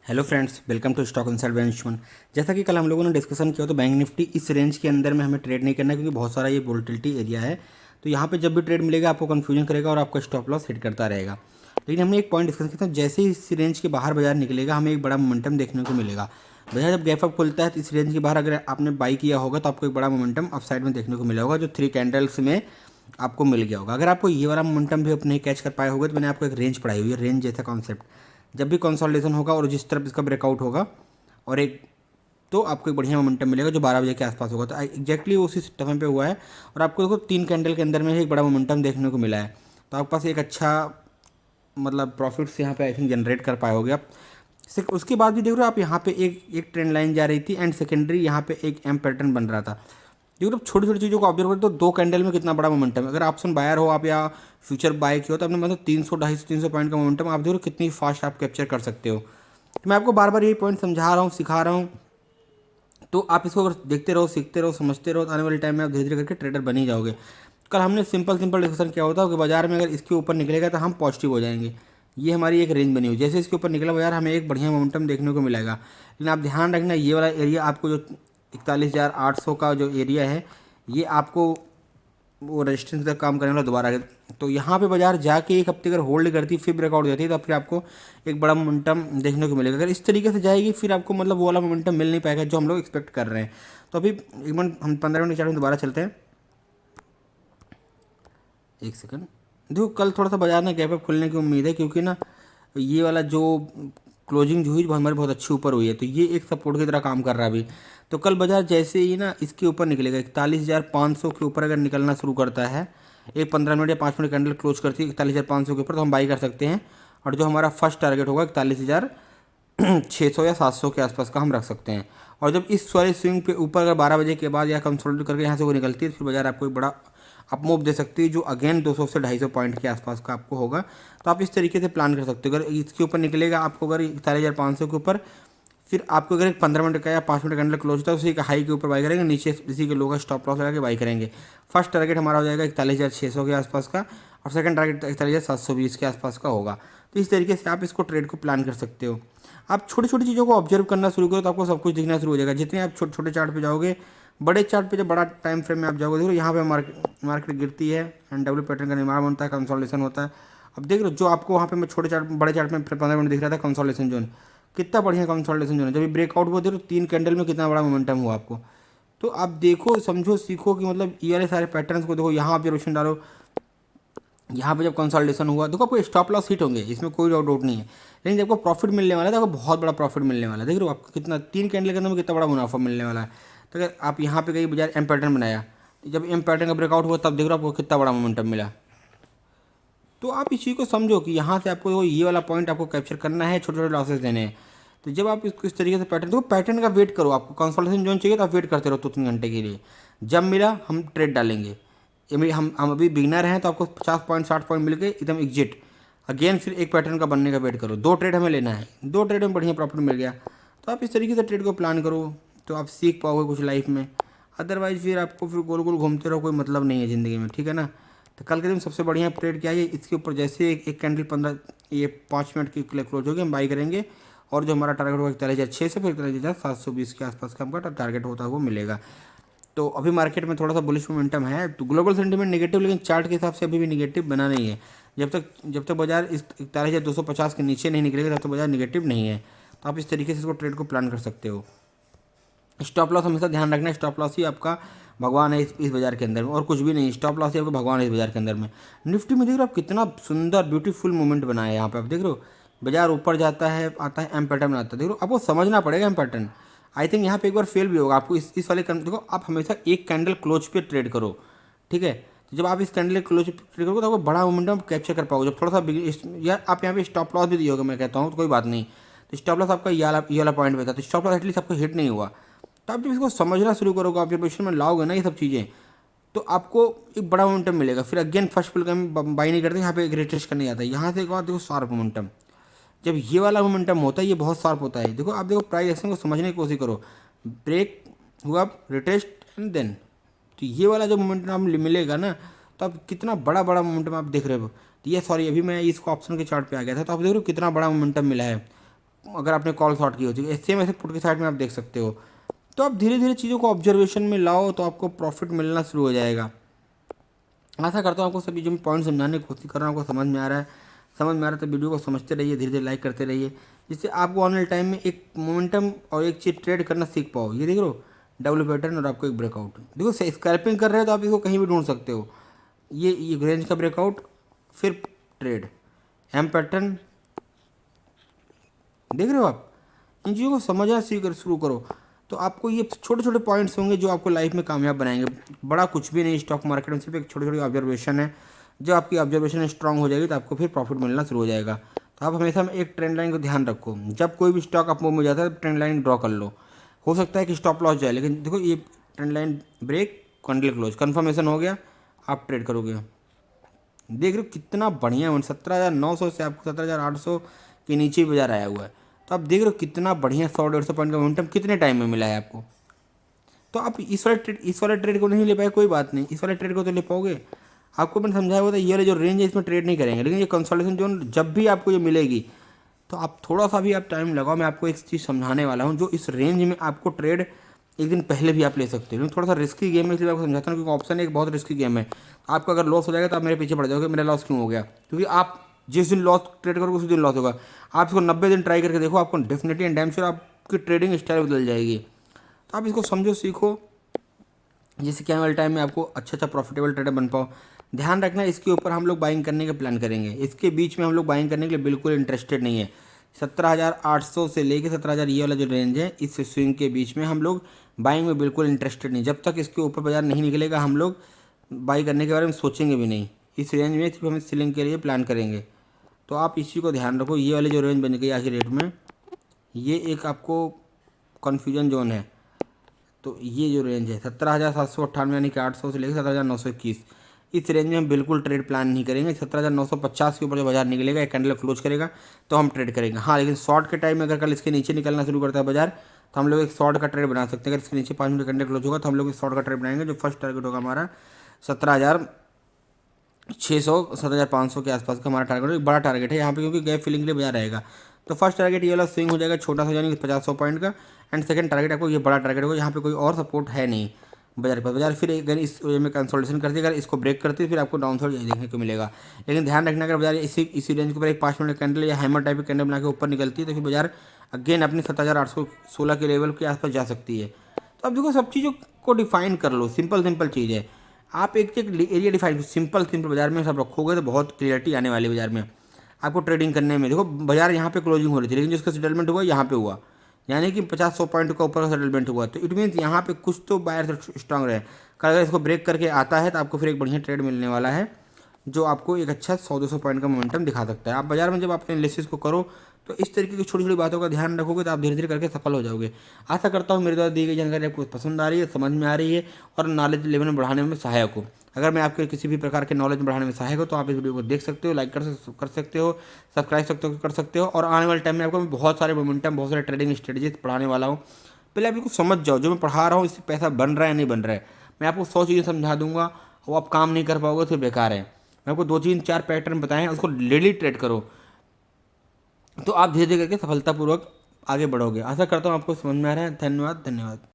Hello friends, welcome to stock inside by Anshuman. जैसा कि कल हम लोगों ने डिस्कशन किया तो बैंक निफ्टी इस रेंज के अंदर में हमें ट्रेड नहीं करना है, क्योंकि बहुत सारा ये वोलेटिलिटी एरिया है। तो यहाँ पे जब भी ट्रेड मिलेगा आपको कंफ्यूजन करेगा और आपका स्टॉप लॉस हिट करता रहेगा। लेकिन हमने एक पॉइंट डिस्कस किया था, जैसे ही इस रेंज के बाहर बाजार निकलेगा हमें एक बड़ा मोमेंटम देखने को मिलेगा। बाजार जब गैप अप खुलता है तो इस रेंज के बाहर अगर आपने बाई किया होगा तो आपको एक बड़ा मोमेंटम अपसाइड में देखने को मिला होगा, जो 3 कैंडल्स में आपको मिल गया होगा। अगर आपको ये वाला मोमेंटम भी नहीं कैच कर पाए होगा तो मैंने आपको एक रेंज पढ़ाई हुई है, रेंज जैसा कॉन्सेप्ट। जब भी कंसोलिडेशन होगा और जिस तरफ इसका ब्रेकआउट होगा और एक तो आपको एक बढ़िया मोमेंटम मिलेगा जो 12 बजे के आसपास होगा। तो एग्जैक्टली उसी टाइम पे हुआ है और आपको देखो 3 कैंडल के अंदर में एक बड़ा मोमेंटम देखने को मिला है। तो आपके पास एक अच्छा मतलब प्रॉफिट्स यहाँ पे आई थिंक जनरेट कर पाए होगे आप। उसके बाद भी देख रहे हो आप, यहाँ पे एक ट्रेंड लाइन जा रही थी एंड सेकेंडरी यहाँ पे एक एम पैटर्न बन रहा था। देखो तो छोटी छोटी चीज़ों को ऑब्जर्व करें तो 2 कैंडल में कितना बड़ा मोमेंटम है। अगर ऑप्शन बायर हो आप या फ्यूचर बाय की हो तो आपने मतलब 300 250 300 पॉइंट का मोमेंटम आप देखो कितनी फास्ट आप कैप्चर कर सकते हो। तो मैं आपको बार बार यही पॉइंट समझा रहा हूँ, सिखा रहा हूँ। तो आप इसको अगर देखते रहो, सीखते रहो, समझते रहो तो आने वाले टाइम में आप धीरे धीरे करके ट्रेडर बन ही जाओगे। कल हमने सिंपल सिंपल डिस्कशन किया होता है कि बाजार में अगर इसके ऊपर निकलेगा तो हम पॉजिटिव हो जाएंगे। ये हमारी एक रेंज बनी हुई, जैसे इसके ऊपर निकला बाजार हमें एक बढ़िया मोमेंटम देखने को मिलेगा। लेकिन आप ध्यान रखना, ये वाला एरिया आपको जो 41,800 का जो एरिया है ये आपको वो रेजिस्टेंस तक काम करने वाला दोबारा है। तो यहाँ पे बाजार जाके एक हफ्ते अगर होल्ड करती फिर ब्रेकआउट देती है तो फिर आपको एक बड़ा मोमेंटम देखने को मिलेगा। अगर इस तरीके से जाएगी फिर आपको मतलब वो वाला मोमेंटम मिल नहीं पाएगा जो हम लोग एक्सपेक्ट कर रहे हैं। तो अभी एक मिनट, हम 15 मिनट के चार्ट में दोबारा चलते हैं। एक सेकंड, देखो कल थोड़ा सा बाजार में गैप अप खुलने की उम्मीद है, क्योंकि ना ये वाला जो क्लोजिंग जो हुई वो हमारी बहुत अच्छी ऊपर हुई है, तो ये एक सपोर्ट की तरह काम कर रहा है अभी। तो कल बाजार जैसे ही ना इसके ऊपर निकलेगा 41,500 के ऊपर अगर निकलना शुरू करता है, एक 15 मिनट या 5 मिनट कैंडल क्लोज करती है 41,500 के ऊपर, तो हम बाई कर सकते हैं। और जो हमारा फर्स्ट टारगेट होगा 41,600 या 700 के आसपास का हम रख सकते हैं। और जब इस वाले स्विंग पे ऊपर अगर 12 बजे के बाद या कंसोलिडेट करके यहाँ से वो निकलती है तो फिर बाजार आपको एक बड़ा अपमूव दे सकती है, जो अगेन 200 से 250 पॉइंट के आसपास का आपको होगा। तो आप इस तरीके से प्लान कर सकते हो। अगर इसके ऊपर निकलेगा आपको अगर 41,500 के ऊपर, फिर आपको अगर एक 15 मिनट का या 5 मिनट कैंडल क्लोज होता है उसी का हाई के ऊपर बाई करेंगे, नीचे इसी के लो का स्टॉप लॉस लगा के बाई करेंगे। फर्स्ट टारगेट हमारा हो जाएगा 41,600 के आसपास का और सेकंड टारगेट 41,720 के आसपास का होगा। तो इस तरीके से आप इसको ट्रेड को प्लान कर सकते हो। आप छोटी छोटी चीज़ों को ऑब्जर्व करना शुरू करो तो आपको सब कुछ दिखना शुरू हो जाएगा। जितने आप छोटे छोटे चार्ट पे जाओगे, बड़े चार्ट पे जब बड़ा टाइम फ्रेम में आप जाओगे, देखो यहाँ पे मार्केट गिरती है एंड डब्ल्यू पैटर्न का निर्माण होता है, कंसोलिडेशन होता है। अब देख रहे हो जो आपको वहाँ पे मैं छोटे चार्ट बड़े चार्ट में 15 मिनट दिख रहा था कंसोलिडेशन जोन, कितना बढ़िया कंसोलिडेशन जोन है। जब ये ब्रेकआउट हुआ देखो 3 कैंडल में कितना बड़ा मोमेंटम हुआ आपको। तो आप देखो, समझो, सीखो कि मतलब ये वाले सारे पैटर्न्स को देखो, यहाँ ऑब्जर्वेशन डालो। यहाँ पे जब कंसोलिडेशन हुआ देखो आपको स्टॉप लॉस हिट होंगे, इसमें कोई डाउट नहीं है। लेकिन जब आपको प्रॉफिट मिलने वाला है तो आपको बहुत बड़ा प्रॉफिट मिलने वाला है। देख रहे हो आपको कितना 3 कैंडल के अंदर में कितना बड़ा मुनाफा मिलने वाला है। तो अगर आप यहाँ पे कहीं बाजार एम पैटर्न बनाया, जब एम पैटर्न का ब्रेकआउट हुआ तब देख रहे हो आपको कितना बड़ा मोमेंटम मिला। तो आप इस चीज़ को समझो कि यहाँ से आपको ये वाला पॉइंट आपको कैप्चर करना है, छोटे छोटे लॉसेस देने हैं। तो जब आप इसको इस तरीके से पैटर्न देखो, पैटर्न का वेट करो। आपको कंसोलिडेशन जोन चाहिए तो आप वेट करते रहो 2-3 घंटे के लिए, जब मिला हम ट्रेड डालेंगे। ये मेरी हम अभी बिगनर हैं तो आपको 50 पॉइंट 60 पॉइंट मिल गए एकदम एग्जिट। अगेन फिर एक पैटर्न का बनने का वेट करो, 2 ट्रेड हमें लेना है, 2 ट्रेड में बढ़िया प्रॉफिट मिल गया। तो आप इस तरीके से ट्रेड को प्लान करो तो आप सीख पाओगे कुछ लाइफ में। अदरवाइज फिर आपको फिर गोल गोल घूमते रहो, कोई मतलब नहीं है ज़िंदगी में, ठीक है ना। तो कल के दिन सबसे बढ़िया ट्रेड क्या है, इसके ऊपर जैसे एक कैंडल 15 ये 5 मिनट की क्लोज होगी हम बाई करेंगे। और जो हमारा टारगेट होगा 41,600 फिर 41,720 के आसपास का हमका टारगेट होता है वो मिलेगा। तो अभी मार्केट में थोड़ा सा बुलिश मोमेंटम है, तो ग्लोबल सेंटीमेंट नेगेटिव, लेकिन चार्ट के हिसाब से अभी भी नेगेटिव बना नहीं है। जब तक बाजार इस 41,250 के नीचे नहीं निकलेगा तब तक बाजार नेगेटिव नहीं है। तो आप इस तरीके से इसको ट्रेड को प्लान कर सकते हो। स्टॉप लॉस हमेशा ध्यान रखना, स्टॉप लॉस ही आपका भगवान है इस बाजार के अंदर में, और कुछ भी नहीं। स्टॉप लॉस ही आपका भगवान है इस बाजार के अंदर में। निफ्टी में देख रहे हो आप कितना सुंदर ब्यूटीफुल मूवमेंट बना है। यहाँ पे आप देख रहे हो बाजार ऊपर जाता है, आता है, एम पैटर्न बनाता है। देख रहे हो आपको समझना पड़ेगा एम पैटर्न। आई थिंक यहाँ पे एक बार फेल भी होगा आपको इस वाले देखो, आप हमेशा एक कैंडल क्लोज पे ट्रेड करो, ठीक है। तो जब आप इस कैंडल क्लोज पे ट्रेड करोगे तो आपको बड़ा मोमेंटम कैप्चर कर पाओगे। जब थोड़ा सा यार आप यहाँ पे स्टॉप लॉस भी दिए होगा, मैं कहता हूँ तो कोई बात नहीं। तो स्टॉप लॉस आपका ये वाला पॉइंट पे था, तो स्टॉप लॉस एटलीस्ट आपको हिट नहीं हुआ। तो आप जब इसको समझना शुरू करोगे, ऑब्जर्वेशन में लाओगे ना ये सब चीज़ें, तो आपको एक बड़ा मोमेंटम मिलेगा। फिर अगेन फर्स्ट पुल में बाई नहीं करते, यहाँ पे एक रिटेस्ट करने जाता है। यहाँ से एक बार देखो शार्प मोमेंटम, जब ये वाला मोमेंटम होता है ये बहुत शार्प होता है। देखो आप देखो प्राइस एक्शन को समझने की कोशिश करो, ब्रेक हुआ, रिटेस्ट एंड देन, तो ये वाला जो मोमेंटम आप मिलेगा ना, तो आप कितना बड़ा बड़ा मोमेंटम आप देख रहे हो। तो ये सॉरी अभी मैं इसको ऑप्शन के चार्ट पे आ गया था, तो आप देख रहे हो कितना बड़ा मोमेंटम मिला है। अगर आपने कॉल शॉर्ट की होती है, सेम ऐसे पुट के साइड में आप देख सकते हो। तो आप धीरे धीरे चीज़ों को ऑब्जर्वेशन में लाओ तो आपको प्रॉफिट मिलना शुरू हो जाएगा। आशा करता हूँ आपको सभी जो मैं पॉइंट समझाने की कोशिश कर रहा हूँ आपको समझ में आ रहा है। समझ में आ रहा है तो वीडियो को समझते रहिए, धीरे धीरे लाइक करते रहिए, जिससे आपको आने वाले टाइम में एक मोमेंटम और एक चीज़ ट्रेड करना सीख पाओ। ये देख लो डब्ल्यू पैटर्न और आपको एक ब्रेकआउट, देखो स्कैल्पिंग कर रहे हो तो आप इसको कहीं भी ढूंढ सकते हो। ये रेंज का ब्रेकआउट, फिर ट्रेड, एम पैटर्न, देख रहे हो आप। इन चीज़ों को समझना शुरू करो तो आपको ये छोटे छोटे पॉइंट्स होंगे जो आपको लाइफ में कामयाब बनाएंगे। बड़ा कुछ भी नहीं स्टॉक मार्केट में, सिर्फ एक छोटी छोटी ऑब्जर्वेशन है। जब आपकी ऑब्जर्वेशन स्ट्रांग हो जाएगी तो आपको फिर प्रॉफिट मिलना शुरू हो जाएगा। तो आप हमेशा में एक ट्रेंड लाइन को ध्यान रखो, जब कोई भी स्टॉक आप मूव में जाता है तो ट्रेंड लाइन ड्रॉ कर लो। हो सकता है कि स्टॉप लॉस जाए, लेकिन देखो ये trend line break, candle close, confirmation हो गया, आप ट्रेड करोगे। देख रहे हो कितना बढ़िया 17,900 से आपको 17,800 के नीचे ही बाजार आया हुआ है। तो आप देख रहे हो कितना बढ़िया 100-150 पॉइंट का मोमेंटम कितने टाइम में मिला है आपको। तो आप इस वाले ट्रेड को नहीं ले पाए, कोई बात नहीं, इस वाले ट्रेड को तो ले पाओगे। आपको मैंने समझाया हुआ था ये वाले जो रेंज है इसमें ट्रेड नहीं करेंगे, लेकिन ये कंसोलिडेशन जोन जब भी आपको ये मिलेगी तो आप थोड़ा सा भी आप टाइम लगाओ। मैं आपको एक चीज़ समझाने वाला हूँ जो इस रेंज में आपको ट्रेड एक दिन पहले भी आप ले सकते हो, लेकिन थोड़ा सा रिस्की गेम है इसलिए आपको समझाता हूँ, क्योंकि ऑप्शन एक बहुत रिस्की गेम है। आपका अगर लॉस हो जाएगा तो आप मेरे पीछे पड़ जाओगे, मेरा लॉस क्यों हो गया, क्योंकि आप जिस दिन लॉस ट्रेड करोगे उसी दिन लॉस होगा। आप इसको 90 दिन ट्राई करके देखो, आपको डेफिनेटली एंड डैम श्योर आपकी ट्रेडिंग स्टाइल बदल जाएगी। तो आप इसको समझो, सीखो, जिससे कि आने वाले टाइम में आपको अच्छा प्रॉफिटेबल ट्रेडर बन पाओ। ध्यान रखना इसके ऊपर हम लोग बाइंग करने का प्लान करेंगे, इसके बीच में हम लोग बाइंग करने के लिए बिल्कुल इंटरेस्टेड नहीं है। 17,800 से लेके 17,000 ये वाला जो रेंज है इस स्विंग के बीच में हम लोग बाइंग में बिल्कुल इंटरेस्टेड नहीं। जब तक इसके ऊपर बाजार नहीं निकलेगा हम लोग बाई करने के बारे में सोचेंगे भी नहीं। इस रेंज में सिर्फ हम सेलिंग के लिए प्लान करेंगे। तो आप इसी को ध्यान रखो, ये वाली जो रेंज बन गई आज की डेट में, ये एक आपको कन्फ्यूजन जोन है। तो ये जो रेंज है 17,798 यानी कि 800 से लेकर 17,921, इस रेंज में हम बिल्कुल ट्रेड प्लान नहीं करेंगे। 17,950 के ऊपर जो बाजार निकलेगा, एक कैंडल क्लोज करेगा तो हम ट्रेड करेंगे। हाँ, लेकिन शॉर्ट के टाइम में अगर कल इसके नीचे निकलना शुरू करता है बाजार तो हम लोग एक शॉर्ट का ट्रेड बना सकते हैं। अगर इसके नीचे 5 मिनट कैंडल क्लोज होगा तो हम लोग एक शॉर्ट का ट्रेड बनाएंगे। जो फर्स्ट टारगेट होगा हमारा 17,600 17,500 के आसपास का हमारा टारगेट है। एक बड़ा टारगेट है यहाँ पे, क्योंकि गैप फिलिंग के लिए बाजार रहेगा। तो फर्स्ट टारगेट ये वाला स्विंग हो जाएगा छोटा सा, यानी 50-100 पॉइंट का। एंड सेकंड टारगेट आपको ये बड़ा टारगेट होगा, यहाँ पे कोई और सपोर्ट है नहीं बाजार पर। बाजार फिर अगर इस वे में कंसोलिडेशन करती है, अगर इसको ब्रेक करती है फिर आपको डाउन साइड देखने को मिलेगा। लेकिन ध्यान रखना, अगर बाजार इसी रेंज के ऊपर एक 5 मिनट कैंडल या हैमर टाइप की कैंडल बना के ऊपर निकलती है तो फिर बाजार अगेन अपनी 17,816 के लेवल के आसपास जा सकती है। तो अब देखो सब चीज़ों को डिफाइन कर लो, सिंपल चीज़ है। आप एक एरिया डिफाइन सिंपल बाजार में सब रखोगे तो बहुत क्लियरिटी आने वाली बाजार में आपको ट्रेडिंग करने में। देखो बाजार यहाँ पे क्लोजिंग हो रही थी, लेकिन जिसका सेटलमेंट हुआ यहाँ पे हुआ, यानी कि 50-100 पॉइंट का ऊपर का सेटलमेंट हुआ। तो इट मीन्स यहाँ पे कुछ तो बायर स्ट्रांग रहे। कल अगर इसको ब्रेक करके आता है तो आपको फिर एक बढ़िया ट्रेड मिलने वाला है, जो आपको एक अच्छा 100-200 पॉइंट का मोमेंटम दिखा सकता है। आप बाजार में जब आप एनालिसिस को करो तो इस तरीके की छोटी छोटी बातों का ध्यान रखोगे तो आप धीरे धीरे करके सफल हो जाओगे। आशा करता हूँ मेरे द्वारा दी गई जानकारी आपको पसंद आ रही है, समझ में आ रही है और नॉलेज लेवल में बढ़ाने में सहायक हो। अगर मैं आपके किसी भी प्रकार के नॉलेज बढ़ाने में सहायक हो तो आप इस वीडियो को देख सकते हो, लाइक कर सकते हो, सब्सक्राइब कर सकते हो। और आने वाले टाइम में आपको मैं बहुत सारे मोमेंटम, बहुत सारे ट्रेडिंग स्ट्रेटजीज पढ़ाने वाला हूँ। पहले आप इसको समझ जाओ, जो मैं पढ़ा रहा हूँ इससे पैसा बन रहा है या नहीं बन रहा है। मैं आपको 100 चीज़ें समझा दूंगा, वो आप काम नहीं कर पाओगे तो बेकार है। मैं आपको 2-3-4 पैटर्न बताए हैं, उसको डेली ट्रेड करो तो आप धीरे धीरे करके सफलतापूर्वक आगे बढ़ोगे। आशा करता हूँ आपको समझ में आ रहा है। धन्यवाद।